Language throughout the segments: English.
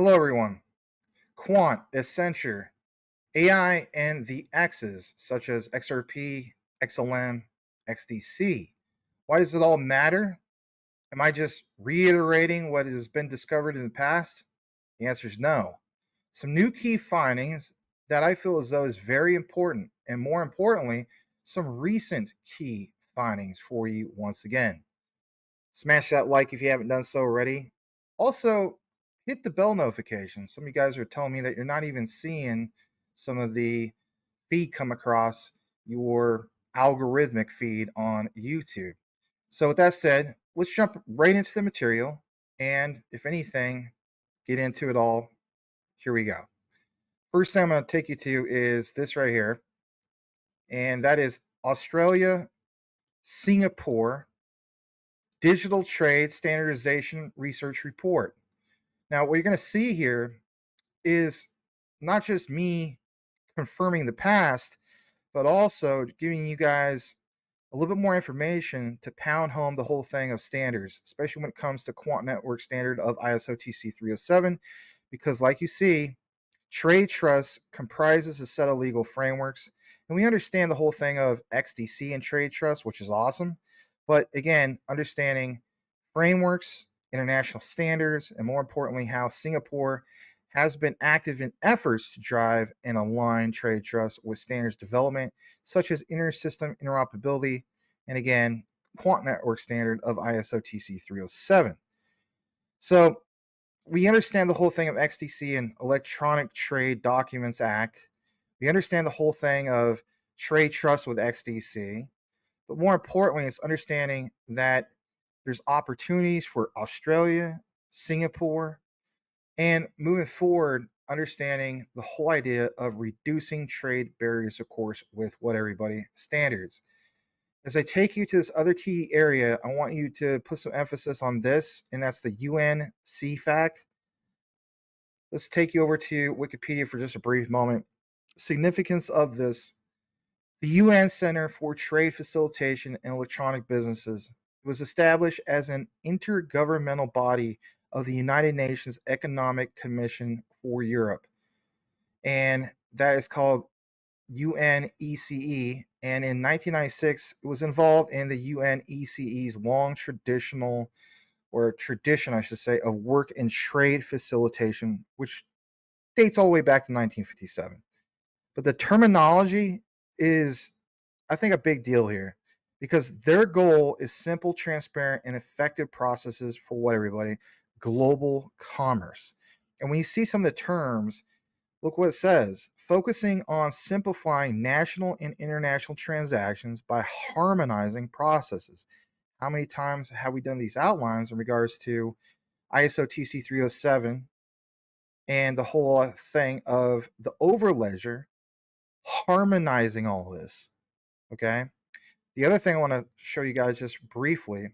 Hello, everyone. Quant, Accenture, AI, and the X's, such as XRP, XLM, XDC. Why does it all matter? Am I just reiterating what has been discovered in the past? The answer is no. Some new key findings that I feel as though is very important, and more importantly, some recent key findings for you once again. Smash that like if you haven't done so already. Also, hit the bell notification. Some of you guys are telling me that you're not even seeing some of the feed come across your algorithmic feed on YouTube. So, with that said, let's jump right into the material. And if anything, get into it all. Here we go. First thing I'm going to take you to is this right here. And that is Australia, Singapore Digital Trade Standardization Research Report. Now, what you're going to see here is not just me confirming the past, but also giving you guys a little bit more information to pound home the whole thing of standards, especially when it comes to quant network standard of ISO TC 307, because like you see, trade trust comprises a set of legal frameworks, and we understand the whole thing of XDC and trade trust, which is awesome. But again, understanding frameworks, international standards, and more importantly, how Singapore has been active in efforts to drive and align trade trust with standards development, such as inter-system interoperability, and again, quant network standard of ISO TC 307. So we understand the whole thing of XDC and Electronic Trade Documents Act. We understand the whole thing of trade trust with XDC. But more importantly, it's understanding that there's opportunities for Australia, Singapore, and moving forward, understanding the whole idea of reducing trade barriers, of course, with what everybody standards. As I take you to this other key area, I want you to put some emphasis on this, and that's the UN CEFACT. Let's take you over to Wikipedia for just a brief moment. Significance of this: the UN Center for Trade Facilitation and Electronic Businesses was established as an intergovernmental body of the United Nations Economic Commission for Europe, and that is called UNECE. And in 1996, it was involved in the UNECE's long tradition, I should say, of work in trade facilitation, which dates all the way back to 1957. But the terminology is, I think, a big deal here because their goal is simple, transparent, and effective processes for what everybody? Global commerce. And when you see some of the terms, look what it says: focusing on simplifying national and international transactions by harmonizing processes. How many times have we done these outlines in regards to ISO TC 307 and the whole thing of the overledger harmonizing all this? Okay. The other thing I want to show you guys just briefly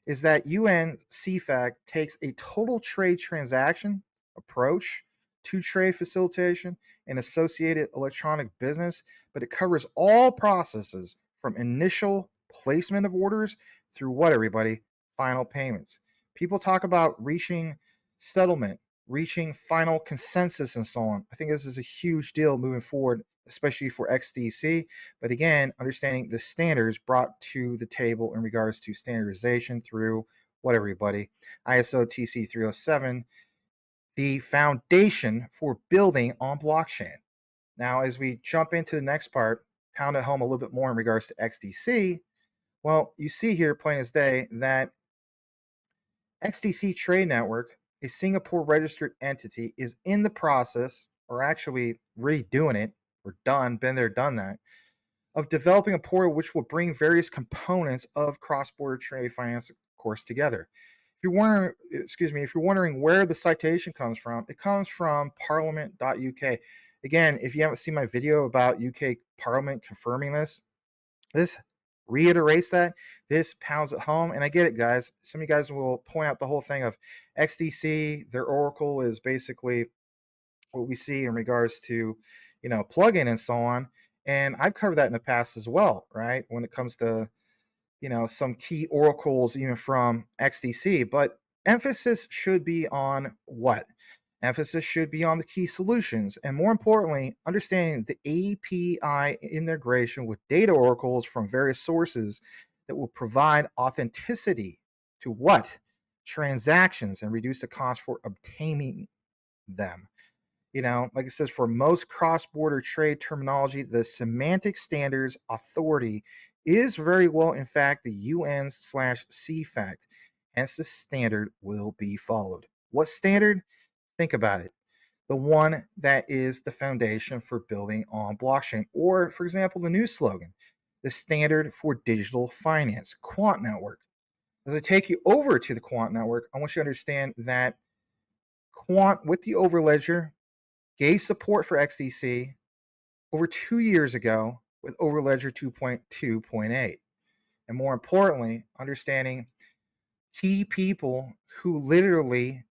is that UN CFAC takes a total trade transaction approach to trade facilitation and associated electronic business, but it covers all processes from initial placement of orders through what everybody? Final payments. People talk about reaching settlement, reaching final consensus, and so on. I think this is a huge deal moving forward, especially for XDC. But again, understanding the standards brought to the table in regards to standardization through what everybody? ISO TC 307, the foundation for building on blockchain. Now, as we jump into the next part, pound it home a little bit more in regards to XDC, well, you see here plain as day that XDC Trade Network, a Singapore registered entity, is in the process, or actually redoing it, or done, been there, done that, of developing a portal which will bring various components of cross-border trade finance course together. If you're wondering where the citation comes from, it comes from parliament.uk. Again, if you haven't seen my video about UK Parliament confirming this reiterates that. This pounds it home, and I get it, guys. Some of you guys will point out the whole thing of XDC. Their Oracle is basically what we see in regards to, plugin and so on. And I've covered that in the past as well, right? When it comes to, some key oracles, even from XDC. But emphasis should be on what? Emphasis should be on the key solutions, and more importantly, understanding the API integration with data oracles from various sources that will provide authenticity to what? Transactions and reduce the cost for obtaining them. Like it says, for most cross border trade terminology, the Semantic Standards Authority is very well, in fact, the UN/CEFACT. Hence, the standard will be followed. What standard? Think about it. The one that is the foundation for building on blockchain. Or, for example, the new slogan, the standard for digital finance, Quant Network. As I take you over to the Quant Network, I want you to understand that Quant, with the Overledger, gave support for XDC over 2 years ago with Overledger 2.2.8. And more importantly, understanding key people who literally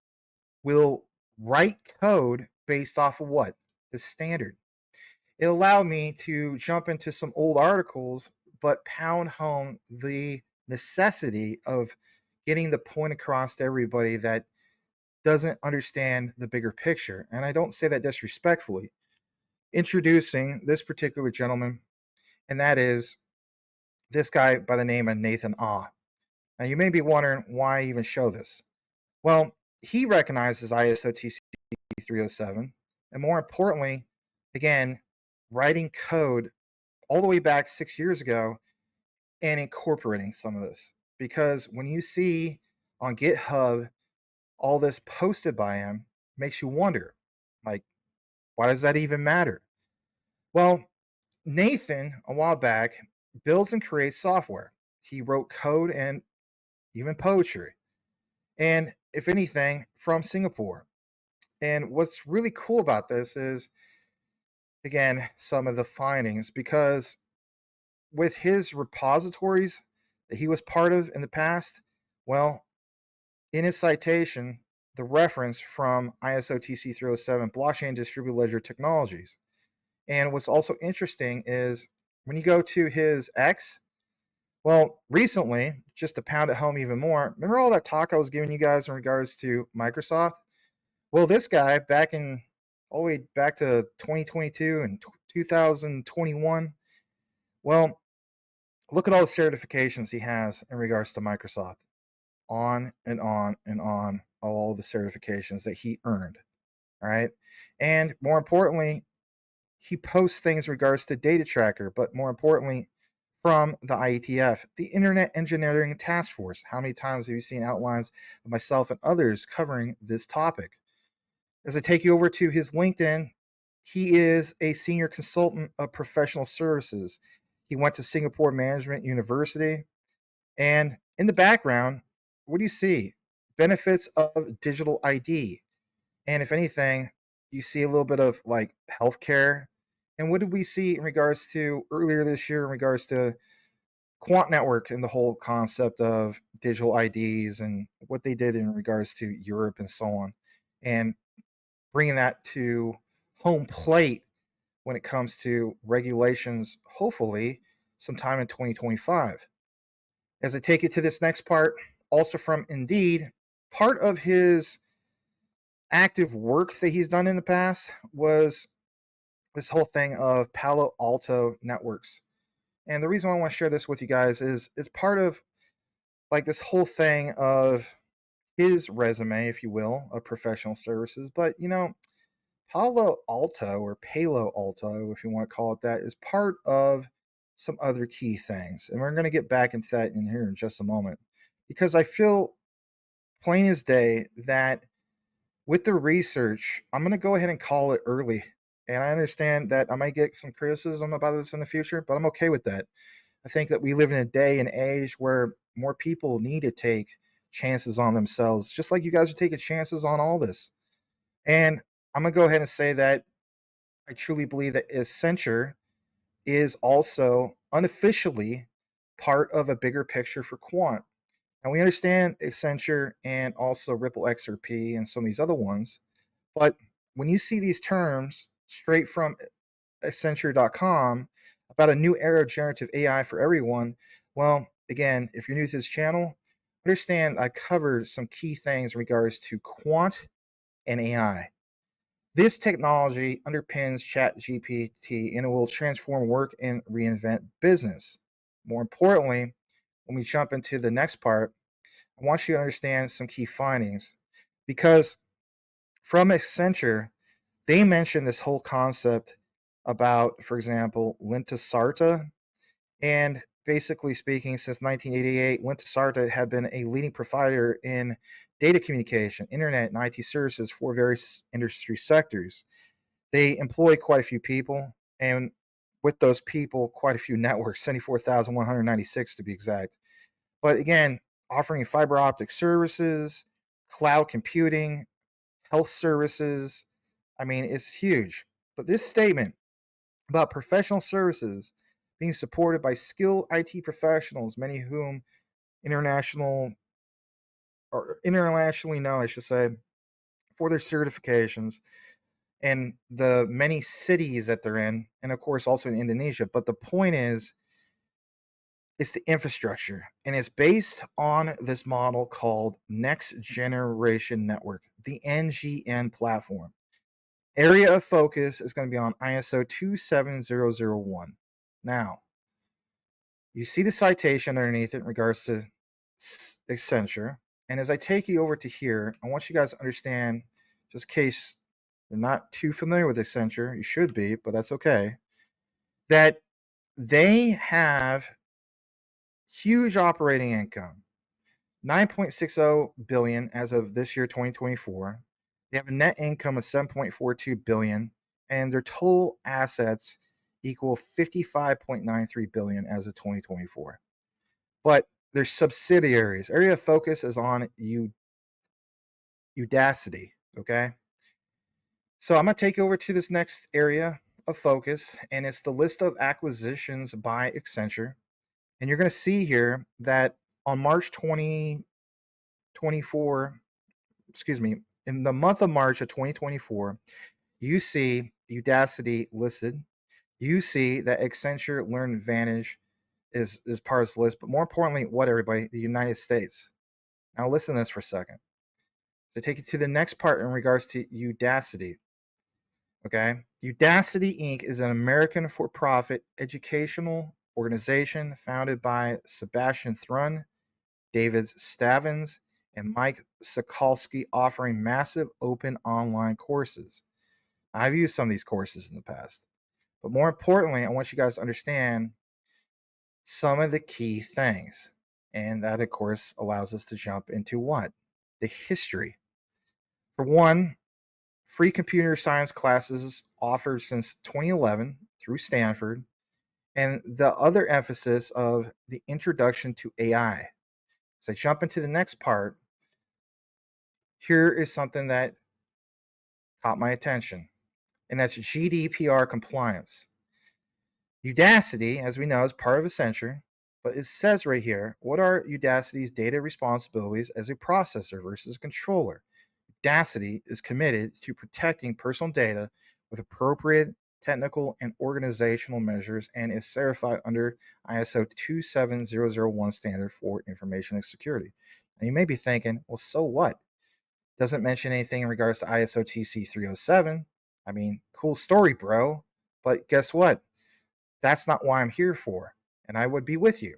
will write code based off of what? The standard. It allowed me to jump into some old articles, but pound home the necessity of getting the point across to everybody that doesn't understand the bigger picture. And I don't say that disrespectfully. Introducing this particular gentleman, and that is this guy by the name of Nathan Ah. Now, you may be wondering why I even show this. Well, he recognizes ISO TC 307, and more importantly, again, writing code all the way back 6 years ago and incorporating some of this. Because when you see on GitHub all this posted by him, makes you wonder, like, why does that even matter? Well, Nathan, a while back, builds and creates software. He wrote code and even poetry. And if anything, from Singapore. And what's really cool about this is, again, some of the findings, because with his repositories that he was part of in the past, well, in his citation, the reference from ISO TC 307 blockchain distributed ledger technologies. And what's also interesting is when you go to his X, well, recently, just to pound it home even more, remember all that talk I was giving you guys in regards to Microsoft? Well, this guy back in all the way back to 2022 and 2021, well, look at all the certifications he has in regards to Microsoft. On and on and on, all the certifications that he earned. All right. And more importantly, he posts things in regards to data tracker, but more importantly, from the IETF, the Internet Engineering Task Force. How many times have you seen outlines of myself and others covering this topic? As I take you over to his LinkedIn, he is a senior consultant of professional services. He went to Singapore Management University. And in the background, what do you see? Benefits of digital ID. And if anything, you see a little bit of like healthcare. And what did we see in regards to earlier this year in regards to Quant Network and the whole concept of digital IDs and what they did in regards to Europe and so on, and bringing that to home plate when it comes to regulations, hopefully sometime in 2025. As I take it to this next part, also from Indeed, part of his active work that he's done in the past was this whole thing of Palo Alto networks. And the reason why I want to share this with you guys is it's part of like this whole thing of his resume, if you will, of professional services. But Palo Alto or Palo Alto, if you want to call it that, is part of some other key things. And we're going to get back into that in here in just a moment. Because I feel plain as day that with the research, I'm going to go ahead and call it early. And I understand that I might get some criticism about this in the future, but I'm okay with that. I think that we live in a day and age where more people need to take chances on themselves, just like you guys are taking chances on all this. And I'm going to go ahead and say that I truly believe that Accenture is also unofficially part of a bigger picture for Quant. And we understand Accenture and also Ripple XRP and some of these other ones. But when you see these terms straight from Accenture.com about a new era of generative AI for everyone, well, again, if you're new to this channel, understand I covered some key things in regards to Quant and AI. This technology underpins ChatGPT and it will transform work and reinvent business. More importantly, when we jump into the next part, I want you to understand some key findings because from Accenture, they mentioned this whole concept about, for example, Lintasarta. And basically speaking, since 1988, Lintasarta had been a leading provider in data communication, internet, and IT services for various industry sectors. They employ quite a few people, and with those people, quite a few networks, 74,196 to be exact. But again, offering fiber optic services, cloud computing, health services. I mean, it's huge. But this statement about professional services being supported by skilled IT professionals, many of whom international or internationally known, I should say, for their certifications and the many cities that they're in, and of course also in Indonesia. But the point is, it's the infrastructure, and it's based on this model called Next Generation Network, the NGN platform. Area of focus is going to be on ISO 27001. Now, you see the citation underneath it in regards to Accenture. And as I take you over to here, I want you guys to understand, just in case you're not too familiar with Accenture, you should be, but that's okay, that they have huge operating income, 9.60 billion as of this year 2024. They have a net income of 7.42 billion and their total assets equal 55.93 billion as of 2024. But their subsidiaries, area of focus is on Udacity, okay? So I'm going to take you over to this next area of focus, and it's the list of acquisitions by Accenture. And you're going to see here that on March 2024, excuse me, in the month of March of 2024, you see Udacity listed. You see that Accenture Learn Advantage is part of this list, but more importantly, what everybody, the United States. Now listen to this for a second. So take you to the next part in regards to Udacity. Okay. Udacity Inc. is an American for-profit educational organization founded by Sebastian Thrun, David Stavins, and Mike Sokolsky, offering massive open online courses. I've used some of these courses in the past. But more importantly, I want you guys to understand some of the key things. And that, of course, allows us to jump into what? The history. For one, free computer science classes offered since 2011 through Stanford, and the other emphasis of the introduction to AI. As I jump into the next part, here is something that caught my attention, and that's GDPR compliance. Udacity, as we know, is part of Accenture, but it says right here, what are Udacity's data responsibilities as a processor versus a controller? Udacity is committed to protecting personal data with appropriate technical and organizational measures and is certified under ISO 27001 standard for information security. And you may be thinking, well, so what? Doesn't mention anything in regards to ISO TC 307. I mean, cool story, bro. But guess what? That's not why I'm here for, and I would be with you.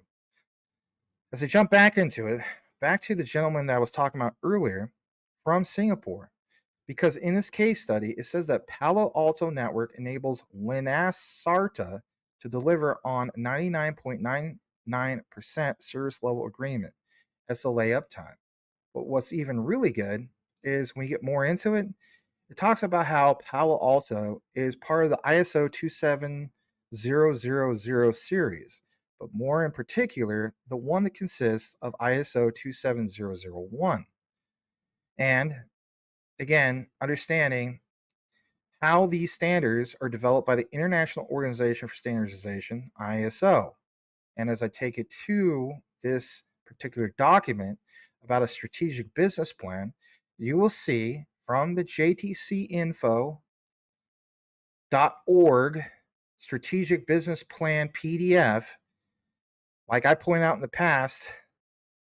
As I jump back into it, back to the gentleman that I was talking about earlier from Singapore, because in this case study, it says that Palo Alto Network enables Linasarta to deliver on 99.99% service level agreement, SLA uptime. But what's even really good is when you get more into it, it talks about how Palo Alto is part of the ISO 27000 series, but more in particular, the one that consists of ISO 27001. And again, understanding how these standards are developed by the International Organization for Standardization, ISO. And as I take it to this particular document about a strategic business plan, you will see from the jtcinfo.org strategic business plan PDF, like I pointed out in the past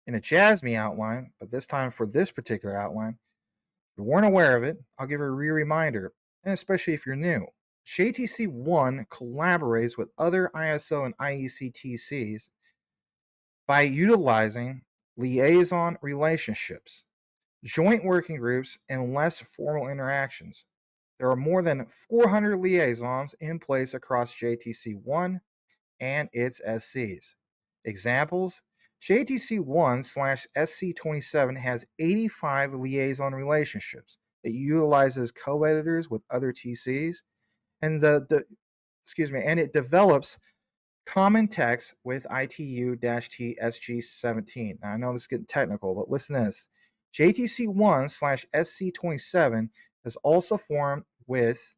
in a JASME outline, but this time for this particular outline, if you weren't aware of it, I'll give a reminder. and especially if you're new. JTC1 collaborates with other ISO and IEC TCs by utilizing liaison relationships, joint working groups, and less formal interactions. There are more than 400 liaisons in place across JTC1 and its SCs. Examples: JTC1/SC27 has 85 liaison relationships. It utilizes co-editors with other TCs, and it develops common text with ITU-TSG17. Now I know this is getting technical, but listen to this. JTC1/SC27 is also formed with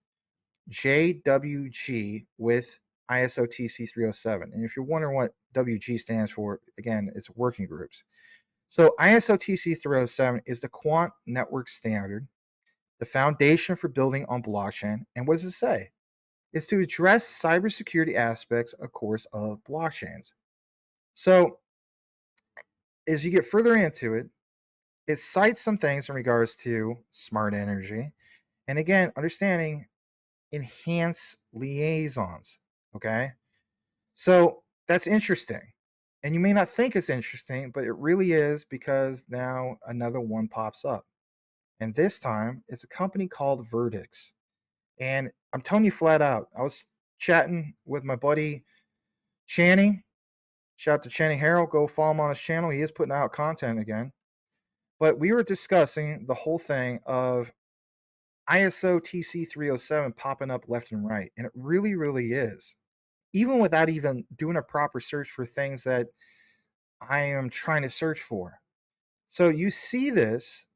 JWG with ISO TC 307. And if you're wondering what WG stands for, again, it's working groups. So ISO TC 307 is the quant network standard, the foundation for building on blockchain. And what does it say? It's to address cybersecurity aspects, of course, of blockchains. So as you get further into it, it cites some things in regards to smart energy. And again, understanding enhance liaisons. Okay. So that's interesting. And you may not think it's interesting, but it really is, because now another one pops up. And this time it's a company called Vertex. And I'm telling you flat out, I was chatting with my buddy Channing. Shout out to Channing Harrell. Go follow him on his channel. He is putting out content again. But we were discussing the whole thing of ISO TC 307 popping up left and right. And it really, really is. Even without even doing a proper search for things that I am trying to search for. So you see this,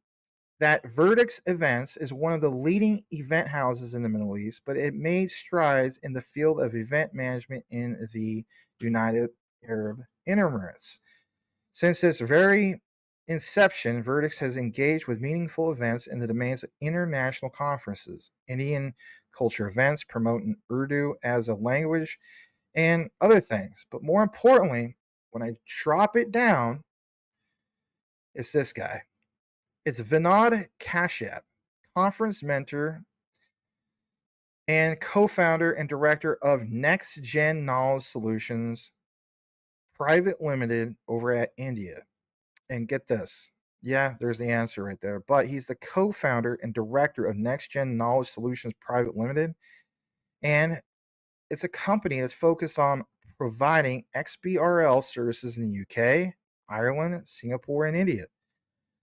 that Vertex Events is one of the leading event houses in the Middle East, but it made strides in the field of event management in the United Arab Emirates. Since its very inception, Vertex has engaged with meaningful events in the domains of international conferences, Indian culture events, promoting Urdu as a language, and other things. But more importantly, when I drop it down, it's this guy. It's Vinod Kashyap, conference mentor and co-founder and director of Next Gen Knowledge Solutions Private Limited over at India. And get this. Yeah, there's the answer right there. But he's the co-founder and director of Next Gen Knowledge Solutions Private Limited. And it's a company that's focused on providing XBRL services in the UK, Ireland, Singapore, and India.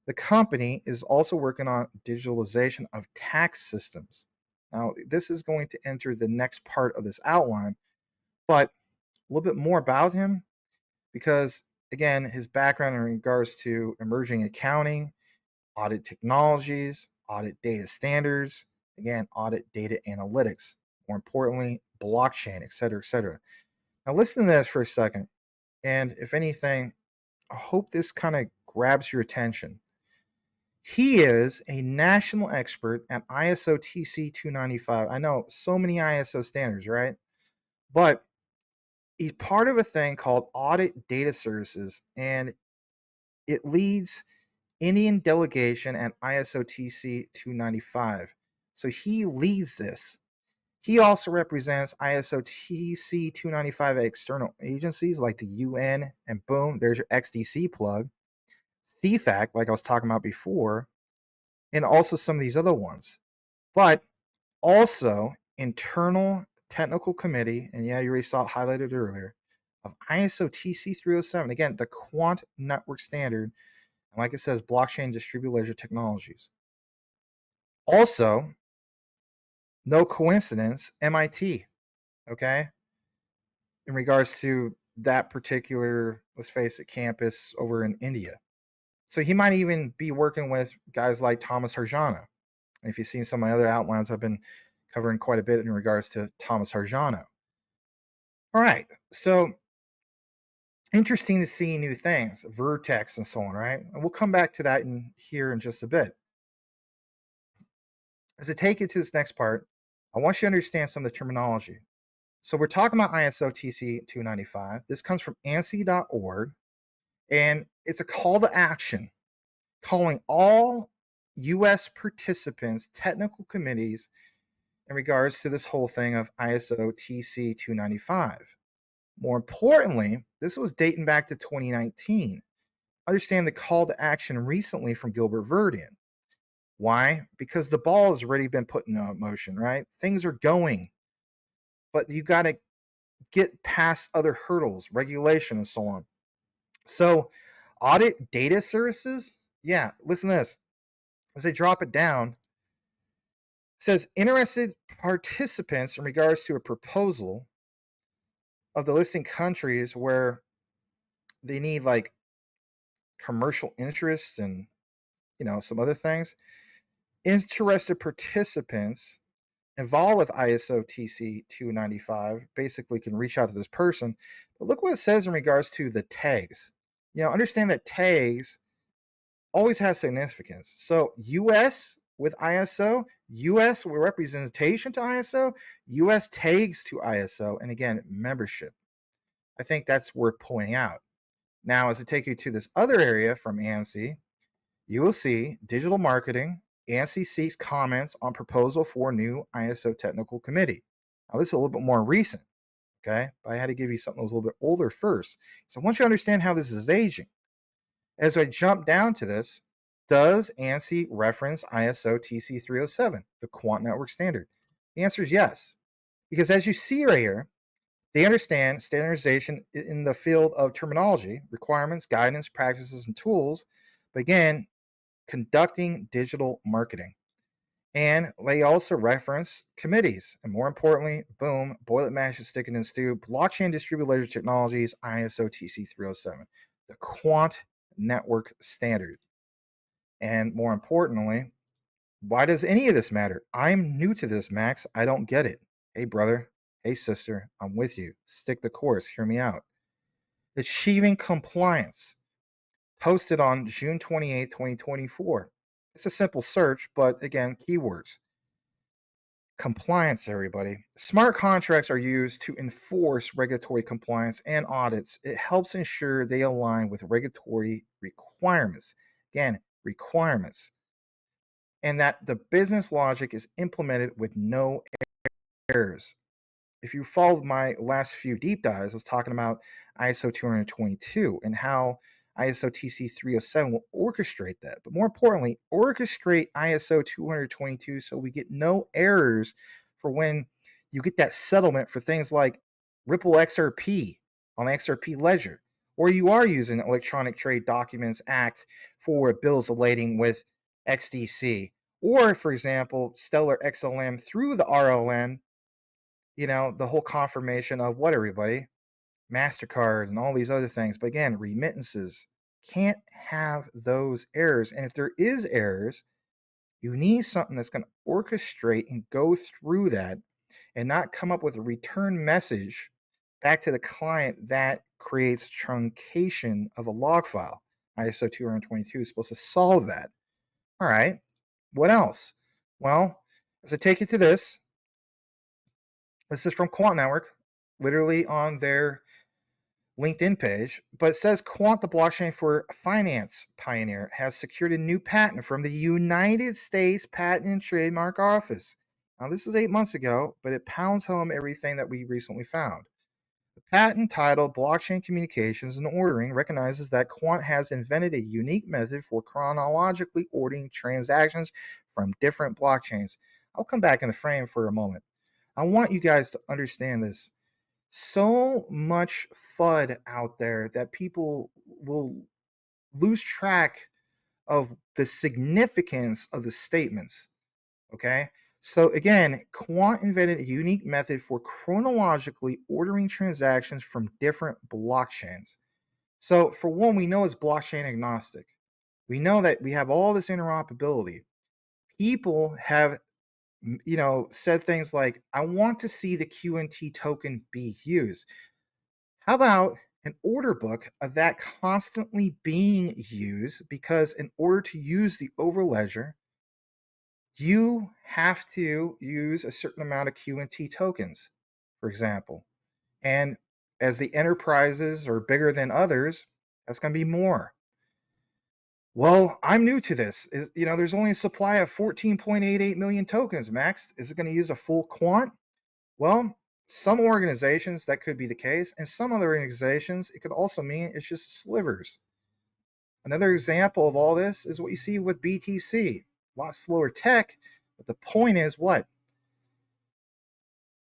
The company is also working on digitalization of tax systems. Now, this is going to enter the next part of this outline, but a little bit more about him, because again, his background in regards to emerging accounting, audit technologies, audit data standards, again, audit data analytics, more importantly, blockchain, et cetera, et cetera. Now, listen to this for a second. And if anything, I hope this kind of grabs your attention. He is a national expert at ISO TC 295. I know so many ISO standards, right? But he's part of a thing called Audit Data Services, and it leads Indian delegation at ISO TC 295. So he leads this. He also represents ISO TC 295 at external agencies like the UN, and boom, there's your XDC plug. CEFACT, like I was talking about before, and also some of these other ones. But also internal technical committee, and yeah, you already saw it highlighted earlier, of ISO TC 307. Again, the Quant network standard, and like it says, blockchain distributed ledger technologies. Also, no coincidence, MIT, okay, in regards to that particular, let's face it, campus over in India. So he might even be working with guys like Thomas Harjano. And if you've seen some of my other outlines, I've been covering quite a bit in regards to Thomas Harjano. All right, so interesting to see new things, Vertex and so on, right? And we'll come back to that in here in just a bit. As I take you to this next part, I want you to understand some of the terminology. So we're talking about ISO TC 295. This comes from ANSI.org, and it's a call to action calling all U.S. participants, technical committees, in regards to this whole thing of ISO TC 295. More importantly, this was dating back to 2019. Understand the call to action recently from Gilbert Verdin. Why? Because the ball has already been put in motion, right? Things are going, but you got to get past other hurdles, regulation, and so on. So, audit data services, yeah, listen to this. As they drop it down, it says interested participants in regards to a proposal of the listing countries where they need like commercial interest and some other things. Interested participants involved with ISO TC 295 basically can reach out to this person. But look what it says in regards to the tags. Understand that tags always has significance. So US with ISO, US with representation to ISO, US tags to ISO, and again, membership. I think that's worth pointing out. Now, as I take you to this other area from ANSI, you will see digital marketing. ANSI seeks comments on proposal for new ISO technical committee. Now, this is a little bit more recent, okay? But I had to give you something that was a little bit older first. So I want you to understand how this is aging. As I jump down to this, does ANSI reference ISO TC 307, the Quant Network Standard? The answer is yes. Because as you see right here, they understand standardization in the field of terminology, requirements, guidance, practices, and tools. But again, conducting digital marketing. And they also reference committees. And more importantly, boom, boil it, mash it, stick it in stew, blockchain distributed ledger technologies, ISO TC 307, the Quant Network Standard. And more importantly, why does any of this matter? I'm new to this, Max. I don't get it. Hey, brother. Hey, sister. I'm with you. Stick the course. Hear me out. Achieving compliance, posted on June 28, 2024. It's a simple search, but again, keywords. Compliance, everybody. Smart contracts are used to enforce regulatory compliance and audits. It helps ensure they align with regulatory requirements. Again, requirements. And that the business logic is implemented with no errors. If you followed my last few deep dives, I was talking about ISO 222 and how ISO TC 307 will orchestrate that. But more importantly, orchestrate ISO 222 so we get no errors for when you get that settlement for things like Ripple XRP on the XRP ledger, or you are using Electronic Trade Documents Act for bills of lading with XDC, or for example, Stellar XLM through the RLN, the whole confirmation of what, everybody? MasterCard and all these other things. But again, remittances can't have those errors. And if there is errors, you need something that's going to orchestrate and go through that and not come up with a return message back to the client that creates truncation of a log file. ISO 222 is supposed to solve that. All right. What else? Well, as I take you to this is from Quant Network, literally on their LinkedIn page, but it says Quant, the blockchain for finance pioneer, has secured a new patent from the United States Patent and Trademark Office. Now, this is 8 months ago, but it pounds home everything that we recently found. The patent titled Blockchain Communications and Ordering recognizes that Quant has invented a unique method for chronologically ordering transactions from different blockchains. I'll come back in the frame for a moment. I want you guys to understand this. So much FUD out there that people will lose track of the significance of the statements. Okay. So again, Quant invented a unique method for chronologically ordering transactions from different blockchains. So for one, we know it's blockchain agnostic. We know that we have all this interoperability. People have said things like, I want to see the QNT token be used. How about an order book of that constantly being used? Because in order to use the overledger, you have to use a certain amount of QNT tokens, for example. And as the enterprises are bigger than others, that's going to be more. Well, I'm new to this. There's only a supply of 14.88 million tokens, Max. Is it going to use a full quant? Well, some organizations that could be the case, and some other organizations, it could also mean it's just slivers. Another example of all this is what you see with BTC. A lot slower tech, but the point is what?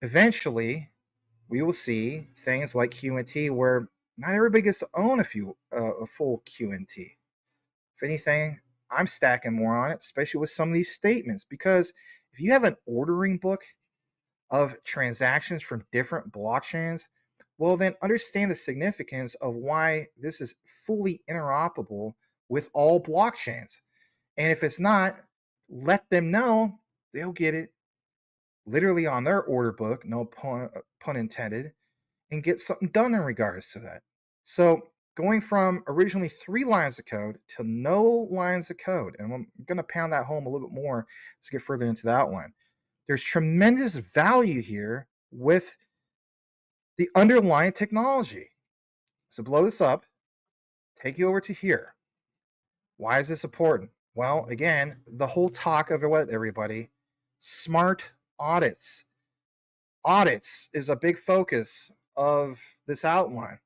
Eventually, we will see things like QNT where not everybody gets to own a full QNT. If anything, I'm stacking more on it, especially with some of these statements, because if you have an ordering book of transactions from different blockchains, well, then understand the significance of why this is fully interoperable with all blockchains. And if it's not, let them know. They'll get it literally on their order book, no pun intended, and get something done in regards to that. So going from originally 3 lines of code to no lines of code, and I'm going to pound that home a little bit more to get further into that one. There's tremendous value here with the underlying technology. So blow this up, take you over to here. Why is this important? Well, again, the whole talk of what, everybody? Smart audits. Audits is a big focus of this outline.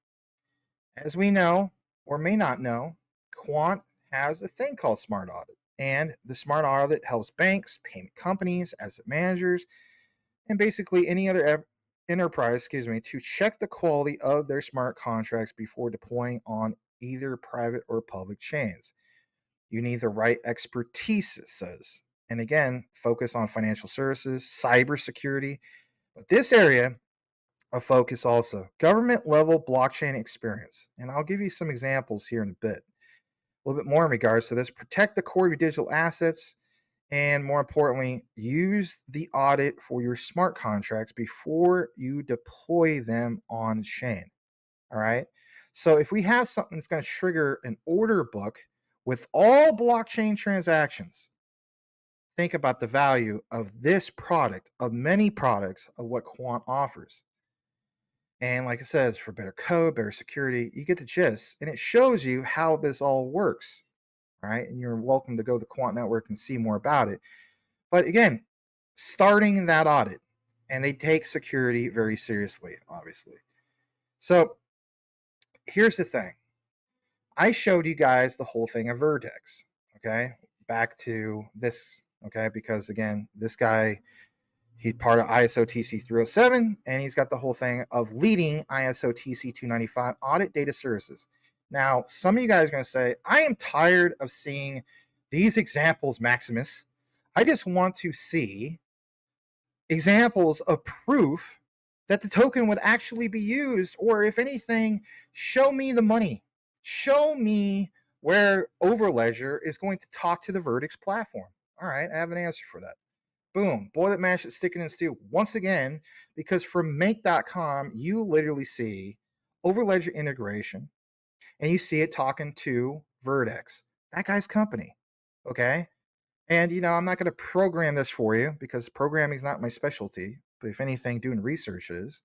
As we know, or may not know, Quant has a thing called Smart Audit. And the Smart Audit helps banks, payment companies, asset managers, and basically any other enterprise, to check the quality of their smart contracts before deploying on either private or public chains. You need the right expertise, it says. And again, focus on financial services, cybersecurity. But this area of focus also, government level blockchain experience. And I'll give you some examples here in a bit. A little bit more in regards to this. Protect the core of your digital assets. And more importantly, use the audit for your smart contracts before you deploy them on chain. All right. So if we have something that's going to trigger an order book with all blockchain transactions, think about the value of this product, of many products of what Quant offers. And like I said, for better code, better security, you get the gist. And it shows you how this all works. Right. And you're welcome to go to the Quant Network and see more about it. But again, starting that audit, and they take security very seriously, obviously. So here's the thing. I showed you guys the whole thing of Vertex, okay? Back to this, okay? Because again, this guy, he's part of ISO TC 307, and he's got the whole thing of leading ISO TC 295 audit data services. Now, some of you guys are going to say, I am tired of seeing these examples, Maximus. I just want to see examples of proof that the token would actually be used, or if anything, show me the money. Show me where Overledger is going to talk to the Vertex platform. All right, I have an answer for that. Boom, boil it, mash it, stick it in stew. Once again, because from make.com, you literally see Overledger integration, and you see it talking to Vertex, that guy's company. Okay, and I'm not going to program this for you because programming is not my specialty. But if anything, doing research is.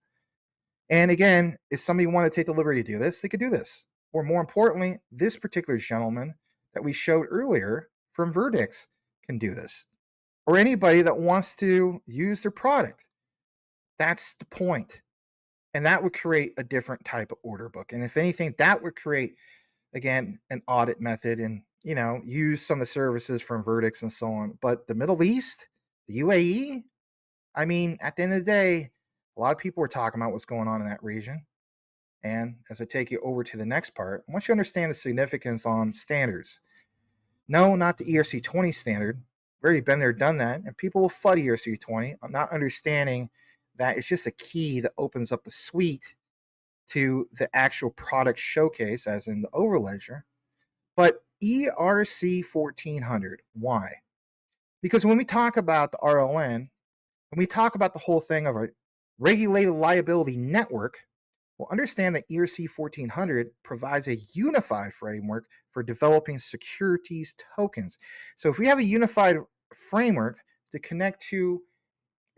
And again, if somebody wanted to take the liberty to do this, they could do this. Or more importantly, this particular gentleman that we showed earlier from Vertex can do this. Or anybody that wants to use their product. That's the point. And that would create a different type of order book. And if anything, that would create, again, an audit method and, use some of the services from Vertex and so on. But the Middle East, the UAE, I mean, at the end of the day, a lot of people are talking about what's going on in that region. And as I take you over to the next part, I want you to understand the significance on standards. No, not the ERC20 standard. We've already been there, done that. And people will FUD ERC20. I'm not understanding that it's just a key that opens up a suite to the actual product showcase, as in the Overledger. But ERC 1400, why? Because when we talk about the RLN, when we talk about the whole thing of a regulated liability network, well, understand that ERC 1400 provides a unified framework for developing securities tokens. So if we have a unified framework to connect to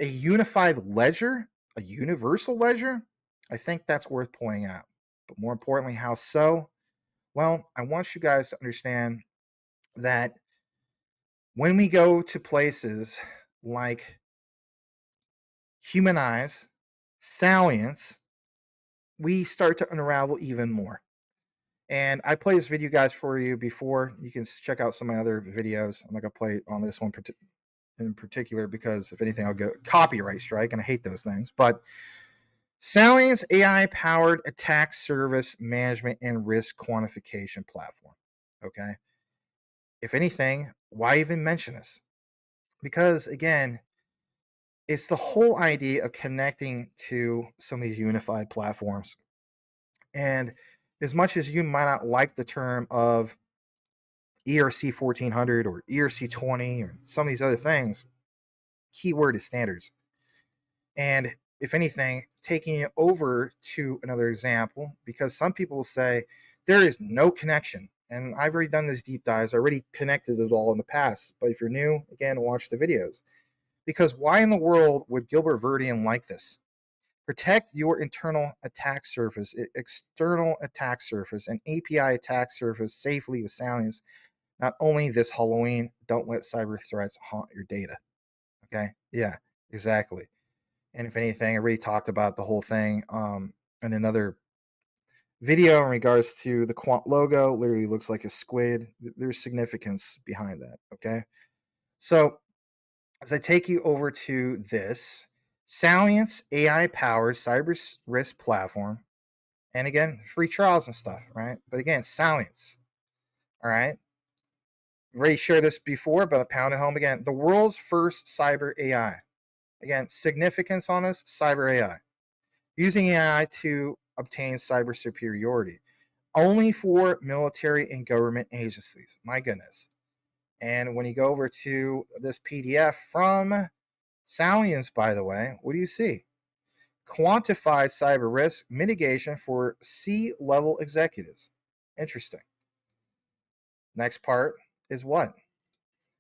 a unified ledger, a universal ledger, I think that's worth pointing out. But more importantly, how so? Well, I want you guys to understand that when we go to places like Humanize, Salience, we start to unravel even more. And I played this video, guys, for you before. You can check out some of my other videos. I'm not going to play on this one in particular because, if anything, I'll get copyright strike, and I hate those things. But Salience AI-powered attack service management and risk quantification platform. Okay. If anything, why even mention this? Because, again, it's the whole idea of connecting to some of these unified platforms. And as much as you might not like the term of ERC 1400 or ERC 20 or some of these other things, keyword is standards. And if anything, taking it over to another example, because some people will say there is no connection. And I've already done these deep dives, I already connected it all in the past. But if you're new, again, watch the videos. Because why in the world would Gilbert Verdian like this? Protect your internal attack surface, external attack surface, and API attack surface safely with Salience. Not only this Halloween, don't let cyber threats haunt your data. Okay? Yeah, exactly. And if anything, I already talked about the whole thing in another video in regards to the Quant logo. Literally looks like a squid. There's significance behind that. Okay? So as I take you over to this Salience AI-powered cyber risk platform, and again, free trials and stuff, right? But again, Salience, all right? Already shared this before, but I'll pound it home again. The world's first cyber AI. Again, significance on this, cyber AI. Using AI to obtain cyber superiority. Only for military and government agencies. My goodness. And when you go over to this PDF from Salience, by the way, what do you see? Quantified cyber risk mitigation for C-level executives. Interesting. Next part is what?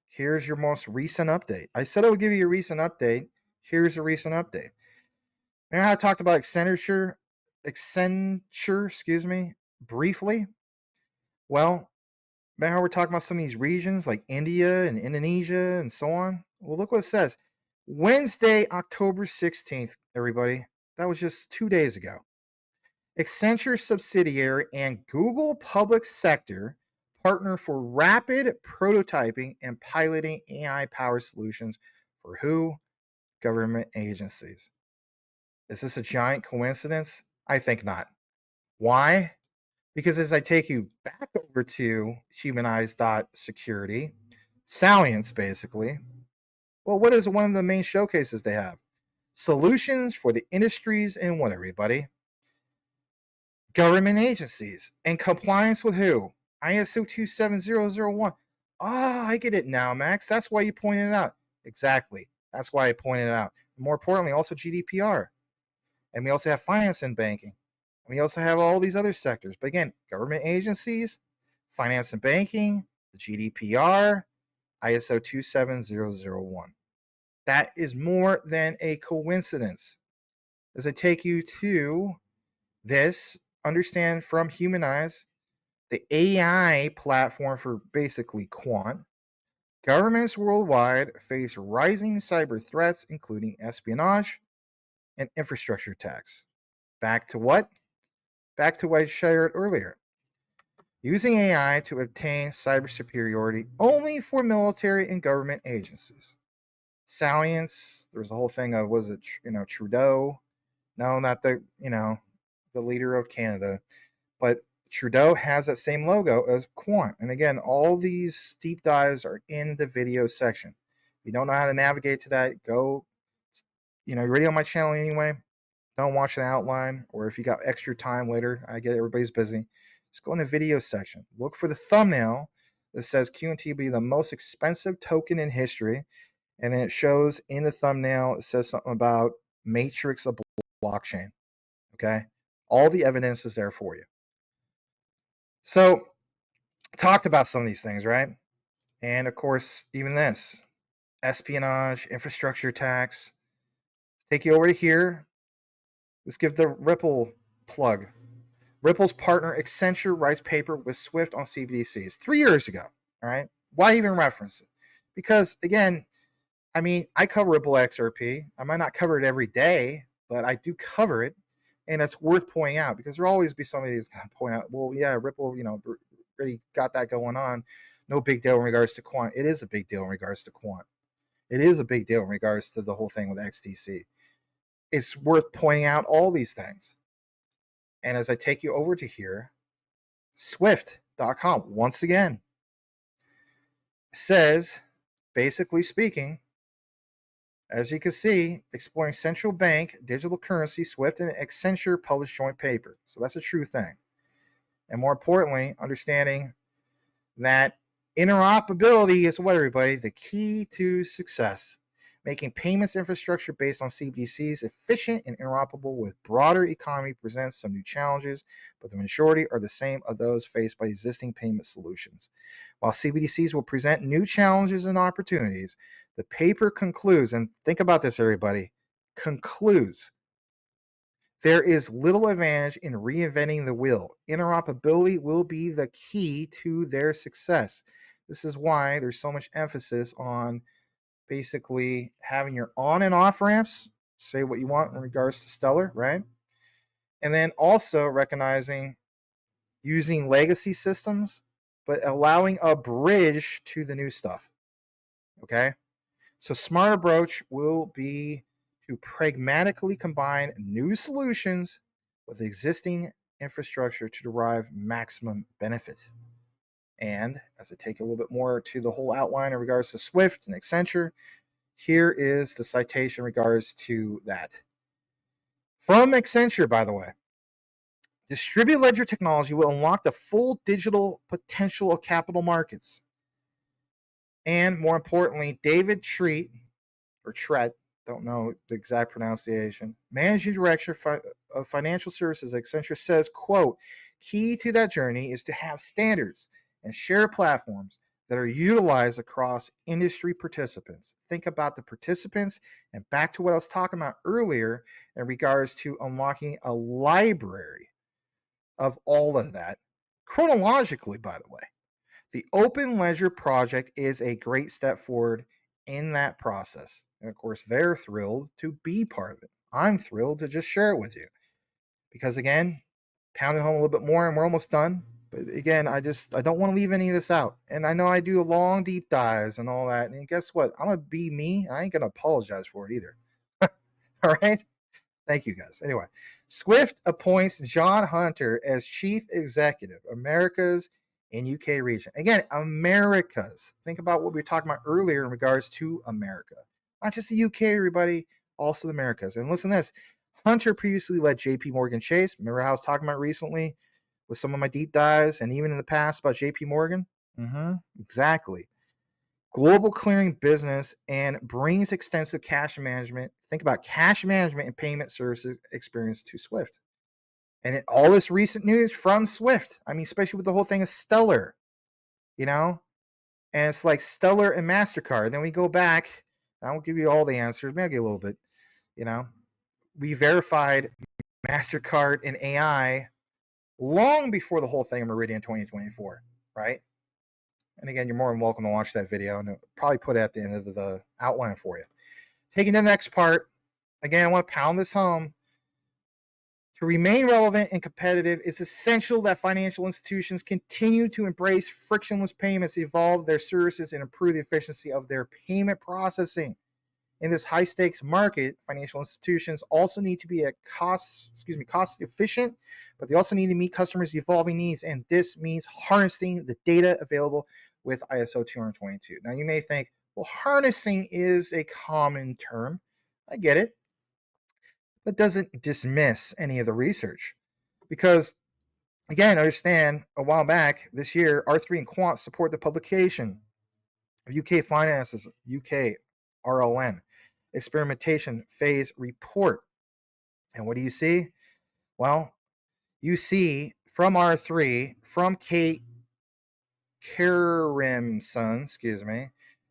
Here's your most recent update. I said I would give you a recent update. Here's a recent update. Remember how I talked about Accenture, briefly? Well, remember how we're talking about some of these regions like India and Indonesia and so on? Well, look what it says. Wednesday, October 16th, everybody. That was just 2 days ago. Accenture Subsidiary and Google Public Sector partner for rapid prototyping and piloting AI-powered solutions for who? Government agencies. Is this a giant coincidence? I think not. Why? Because as I take you back over to humanize.security, Salience basically, well, what is one of the main showcases they have? Solutions for the industries and what, everybody? Government agencies. And compliance with who? ISO 27001. Ah, I get it now, Max. That's why you pointed it out. Exactly. That's why I pointed it out. More importantly, also GDPR. And we also have finance and banking. And we also have all these other sectors. But again, government agencies, finance and banking, the GDPR, ISO 27001. That is more than a coincidence. As I take you to this, understand from Humanize, the AI platform for basically quant, governments worldwide face rising cyber threats, including espionage and infrastructure attacks. Back to what? Back to what I shared earlier. Using AI to obtain cyber superiority only for military and government agencies. Salience, there was a whole thing of, was it, Trudeau? No, not the leader of Canada. But Trudeau has that same logo as Quant. And again, all these deep dives are in the video section. If you don't know how to navigate to that, go, you're already on my channel anyway. Don't watch the outline, or if you got extra time later, I get everybody's busy. Just go in the video section. Look for the thumbnail that says QNT will be the most expensive token in history. And then it shows in the thumbnail, it says something about matrix of blockchain. Okay. All the evidence is there for you. So, talked about some of these things, right? And of course, even this espionage, infrastructure attacks. Take you over to here. Let's give the Ripple plug. Ripple's partner Accenture writes paper with Swift on CBDCs 3 years ago. All right. Why even reference it? Because again, I mean, I cover Ripple XRP. I might not cover it every day, but I do cover it, and it's worth pointing out because there'll always be somebody who's going to point out, well, yeah, Ripple, really got that going on. No big deal in regards to Quant. It is a big deal in regards to Quant. It is a big deal in regards to the whole thing with XDC. It's worth pointing out all these things. And as I take you over to here, Swift.com, once again, says, basically speaking, as you can see, exploring central bank digital currency, Swift and Accenture published joint paper. So that's a true thing. And more importantly, understanding that interoperability is what, everybody? The key to success. Making payments infrastructure based on CBDCs efficient and interoperable with broader economy presents some new challenges, but the majority are the same of those faced by existing payment solutions. While CBDCs will present new challenges and opportunities, the paper concludes, and think about this, everybody, concludes, there is little advantage in reinventing the wheel. Interoperability will be the key to their success. This is why there's so much emphasis on basically having your on and off ramps, say what you want in regards to Stellar, right? And then also recognizing using legacy systems, but allowing a bridge to the new stuff. Okay? So smart approach will be to pragmatically combine new solutions with existing infrastructure to derive maximum benefit. And as I take a little bit more to the whole outline in regards to Swift and Accenture, here is the citation in regards to that. From Accenture, by the way, distributed ledger technology will unlock the full digital potential of capital markets. And more importantly, David Treat, or Tret, don't know the exact pronunciation, managing director of financial services at Accenture says, quote, key to that journey is to have standards and share platforms that are utilized across industry participants. Think about the participants, and back to what I was talking about earlier in regards to unlocking a library of all of that, chronologically, by the way. The Open Ledger project is a great step forward in that process. And of course, they're thrilled to be part of it. I'm thrilled to just share it with you. Because again, pound it home a little bit more and we're almost done. But again, I don't want to leave any of this out. And I know I do long deep dives and all that. And guess what? I'm gonna be me. I ain't gonna apologize for it either. All right. Thank you guys. Anyway, Swift appoints John Hunter as chief executive, Americas and UK region. Again, Americas. Think about what we were talking about earlier in regards to America. Not just the UK, everybody, also the Americas. And listen to this. Hunter previously led JP Morgan Chase. Remember how I was talking about recently with some of my deep dives and even in the past about JP Morgan? Exactly. Global clearing business and brings extensive cash management. Think about cash management and payment services experience to Swift. And all this recent news from Swift. I mean, especially with the whole thing of Stellar, and it's like Stellar and MasterCard. Then we go back. I won't give you all the answers, maybe a little bit. We verified MasterCard and AI long before the whole thing of Meridian 2024, right? And again, you're more than welcome to watch that video, and I'll probably put it at the end of the outline for you. Taking the next part, again, I want to pound this home. To remain relevant and competitive, it's essential that financial institutions continue to embrace frictionless payments, evolve their services, and improve the efficiency of their payment processing. In this high-stakes market, financial institutions also need to be cost efficient, but they also need to meet customers' evolving needs, and this means harnessing the data available with ISO 222. Now, you may think, well, harnessing is a common term. I get it. That doesn't dismiss any of the research, because, again, understand a while back this year, R3 and Quant support the publication of UK Finances, UK RLN experimentation phase report. And what do you see? Well, you see from R3, from Kate Karimson,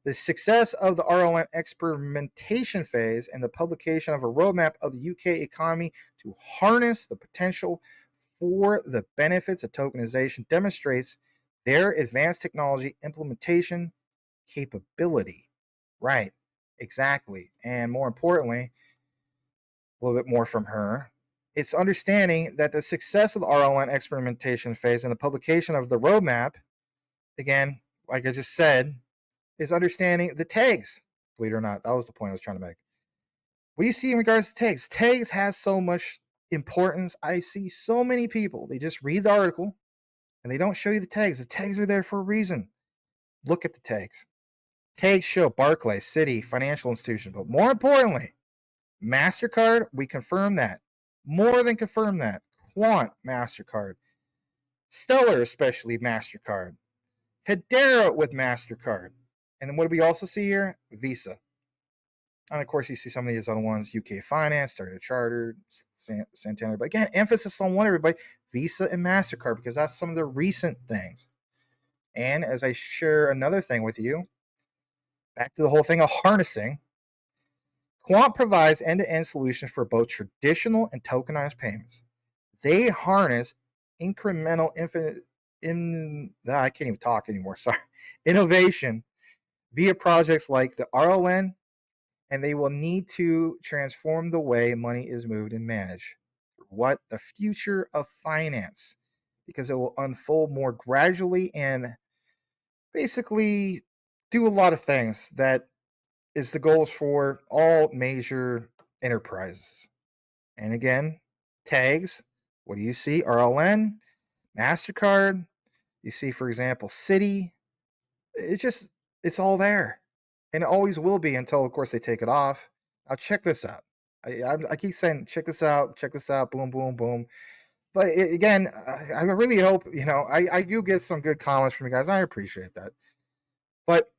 the success of the RLN experimentation phase and the publication of a roadmap of the UK economy to harness the potential for the benefits of tokenization demonstrates their advanced technology implementation capability. Right, exactly. And more importantly, a little bit more from her, it's understanding that the success of the RLN experimentation phase and the publication of the roadmap, again, like I just said, is understanding the tags. Believe it or not, that was the point I was trying to make. What do you see in regards to tags? Tags has so much importance. I see so many people, they just read the article and they don't show you the tags. The tags are there for a reason. Look at the tags. Tags show Barclays, Citi, financial institution, but more importantly, MasterCard, we confirm that. More than confirm that. Quant, MasterCard. Stellar, especially MasterCard. Hedera with MasterCard. And then what do we also see here? Visa. And of course, you see some of these other ones, UK Finance, Standard Chartered, Santander. But again, emphasis on one, everybody, Visa and MasterCard, because that's some of the recent things. And as I share another thing with you, back to the whole thing of harnessing, Quant provides end-to-end solutions for both traditional and tokenized payments. They harness incremental I can't even talk anymore, sorry, innovation via projects like the RLN, and they will need to transform the way money is moved and managed. What the future of finance, because it will unfold more gradually and basically do a lot of things that is the goals for all major enterprises. And again, tags, what do you see? RLN, MasterCard, you see, for example, Citi. It's all there. And it always will be until, of course, they take it off. Now, check this out. I keep saying, check this out, boom, boom, boom. But again, I really hope, I do get some good comments from you guys. I appreciate that. But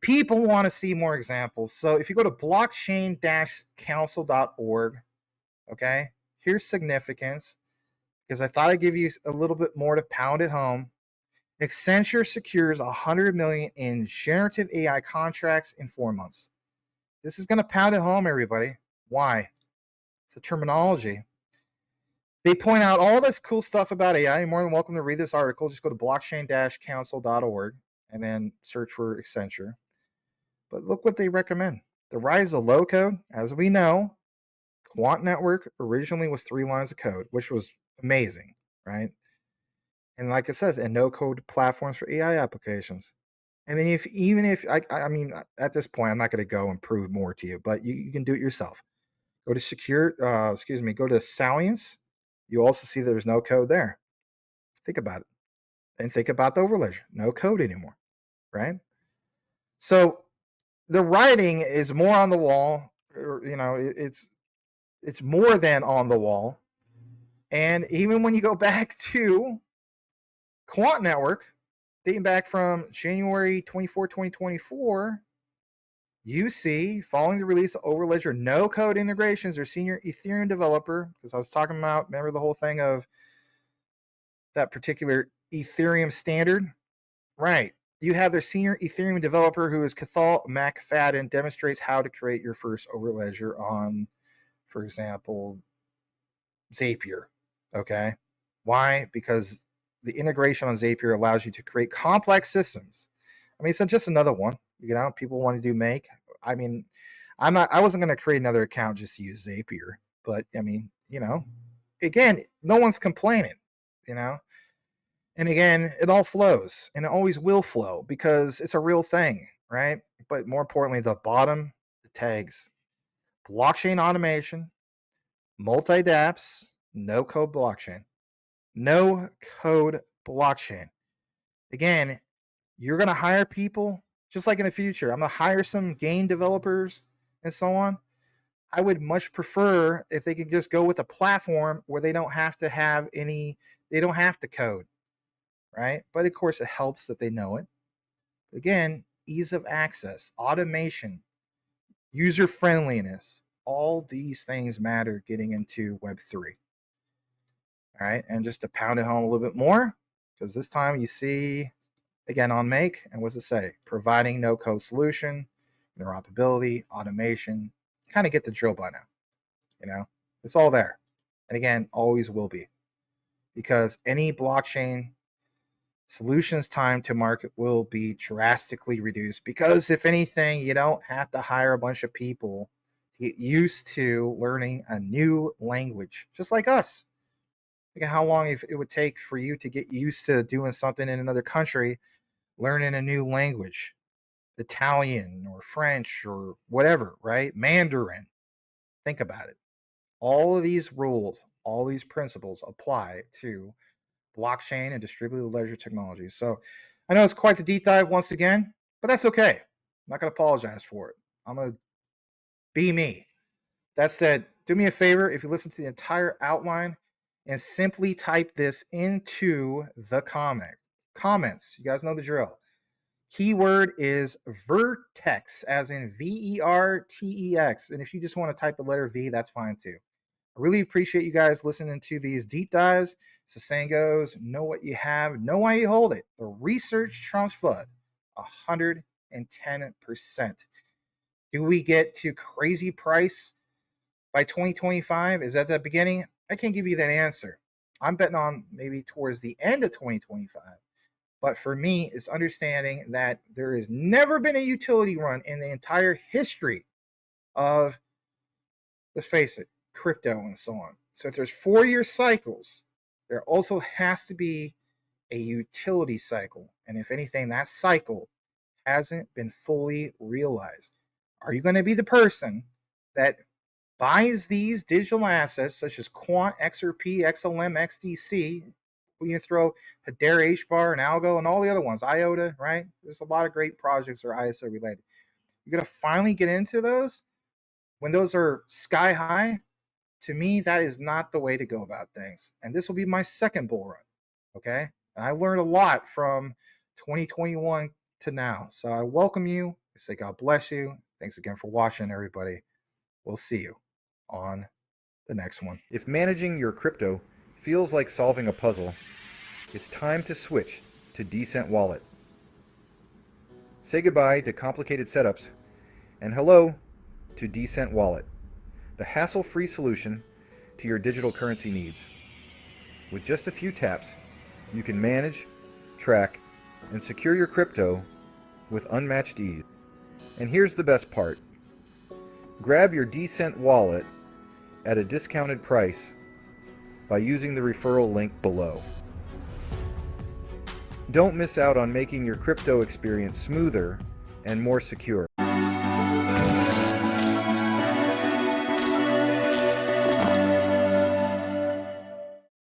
people want to see more examples. So if you go to blockchain-council.org, okay, here's significance, because I thought I'd give you a little bit more to pound at home. Accenture secures 100 million in generative AI contracts in 4 months. This is going to pound it home, everybody. Why? It's a terminology. They point out all this cool stuff about AI. You're more than welcome to read this article. Just go to blockchain-council.org and then search for Accenture. But look what they recommend. The rise of low code, as we know, Quant Network originally was 3 lines of code, which was amazing, right? And like it says, and no code platforms for AI applications. And then even if I mean, at this point, I'm not going to go and prove more to you, but you can do it yourself. Go to go to Salience. You also see there's no code there. Think about it. And think about the overledger. No code anymore, right? So the writing is more on the wall, or, it's more than on the wall. And even when you go back to Quant Network, dating back from January 24, 2024, you see, following the release of Overledger no code integrations, their senior Ethereum developer, because I was talking about, remember the whole thing of that particular Ethereum standard? Right. You have their senior Ethereum developer, who is Cathal McFadden, demonstrates how to create your first Overledger on, for example, Zapier. Okay. Why? Because the integration on Zapier allows you to create complex systems. I mean, it's just another one. People want to do Make. I mean, I wasn't going to create another account just to use Zapier, but I mean, again, no one's complaining, you know? And again, it all flows, and it always will flow because it's a real thing, right? But more importantly, the bottom, the tags, blockchain automation, multi dApps, no code blockchain. No code blockchain. Again, you're going to hire people just like in the future. I'm going to hire some game developers and so on. I would much prefer if they could just go with a platform where they don't have to code, right? But of course, it helps that they know it. Again, ease of access, automation, user friendliness, all these things matter getting into Web3. All right, and just to pound it home a little bit more, because this time you see, again, on Make, and what's it say? Providing no-code solution, interoperability, automation. You kind of get the drill by now. It's all there. And again, always will be. Because any blockchain Solutions time to market will be drastically reduced because, if anything, you don't have to hire a bunch of people to get used to learning a new language, just like us. Think of how long it would take for you to get used to doing something in another country, learning a new language, Italian or French or whatever, right? Mandarin. Think about it. All of these rules, all these principles apply to blockchain and distributed ledger technology. So I know it's quite the deep dive once again, but that's okay. I'm not going to apologize for it. I'm going to be me. That said, do me a favor if you listen to the entire outline and simply type this into the comments. You guys know the drill. Keyword is Vertex, as in Vertex. And if you just want to type the letter V, that's fine too. I really appreciate you guys listening to these deep dives. As the saying goes, know what you have, know why you hold it. The research trumps FUD 110%. Do we get to crazy price by 2025? Is that the beginning? I can't give you that answer. I'm betting on maybe towards the end of 2025. But for me, it's understanding that there has never been a utility run in the entire history of, let's face it, crypto and so on. So if there's 4-year cycles, there also has to be a utility cycle. And if anything, that cycle hasn't been fully realized. Are you going to be the person that buys these digital assets such as Quant, XRP, XLM, XDC? We can throw Hedera, HBAR, and Algo, and all the other ones, IOTA, right? There's a lot of great projects that are ISO related. You're going to finally get into those when those are sky high. To me, that is not the way to go about things. And this will be my second bull run. Okay. And I learned a lot from 2021 to now. So I welcome you. I say God bless you. Thanks again for watching, everybody. We'll see you on the next one. If managing your crypto feels like solving a puzzle, it's time to switch to Decent Wallet. Say goodbye to complicated setups and hello to Decent Wallet, the hassle-free solution to your digital currency needs. With just a few taps, you can manage, track, and secure your crypto with unmatched ease. And here's the best part. Grab your Decent Wallet at a discounted price by using the referral link below. Don't miss out on making your crypto experience smoother and more secure.